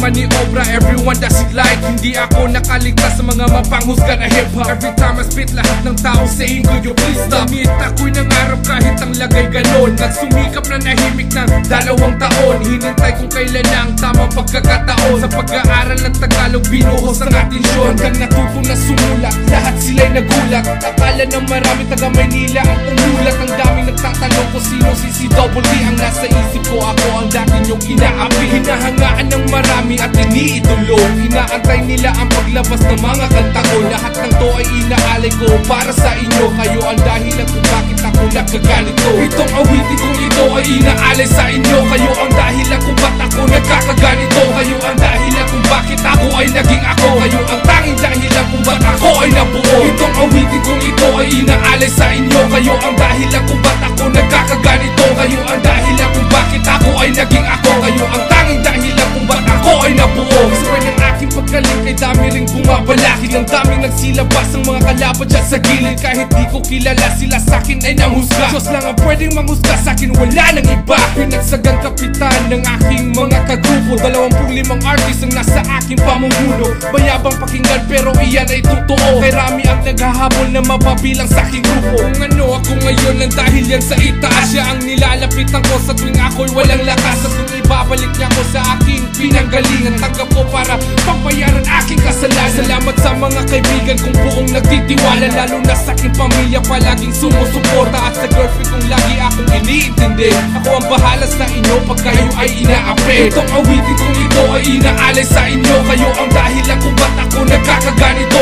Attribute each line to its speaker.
Speaker 1: maniobra, everyone does it like. Hindi ako nakaligtas sa mga mapanghusga na hip-hop. Every time I spit, lahat ng tao saying could you please stop. Ngunit ako'y nangarap kahit ang lagay ganon. Nagsumikap na nahimik ng 2 taon. Hinintay kung kailan ang tamang pagkakataon. Sa pag-aaral ng Tagalog, binuhos ang atensyon. Hanggang natuto na sumulat, lahat sila'y nagulat. Akala ng marami taga Maynila ang umulat. Ang daming nagtatanong kung sino si Double D. Ang nasa isip ko, ako ang dati niyong inaapi. Hinahangaan ng marami at iniidolo. Inaantay nila ang paglabas ng mga kanta ko. Lahat ng to ay inaalay ko para sa inyo. Kayo ang dahilan kung bakit ako nagkaganito. Itong awitin kong ito ay inaalay sa inyo. Kayo ang dahilan kung bakit ako nagkakaganito. Kayo ang dahilan kung bakit ako ay naging ako. Kayo ang tanging dahilan kung bakit ako ay nabuo. Itong awitin kong ito ay inaalay sa inyo. Kayo ang dahilan kung bakit ako nagkakaganito. Kayo ang dahilan kung bakit ako ay naging ako. Kayo ang tanging dahilan kung bakit ako ay nabuo. Swear ng aking pagkaling kay dami ring bumabalakid. Ang daming nagsilabas ang mga kalaban dyan sa gilid. Kahit di ko kilala sila sa'kin ay nanghusga. Diyos lang ang pwedeng manghusga sa'kin, wala nang iba. Pinagsagang kapitan ng aking mga kagrupo. 25 artist ang nasa aking pamumuno. Bayabang pakinggan pero iyan ay totoo. Kay rami ang naghahabol na mapabilang sa'king grupo. Kung ano ako ngayon lang dahil yan sa itaas. Siya ang nilalapitan ko sa tuwing ako'y walang lakas. At kung ibabalik niya ko sa aking pinanggalingan, tanggap ko para pagbayaran aking kasalanan. Salamat sa mga kaibigan kong buong nagtitiwala. Lalo na sa aking pamilya palaging sumusuporta. At sa girlfriend kong lagi akong iniintindi. Ako ang bahala sa inyo pag kayo ay inaapi. Itong awitin kong ito ay inaalay sa inyo. Kayo ang dahilan kung ba't ako nagkakaganito.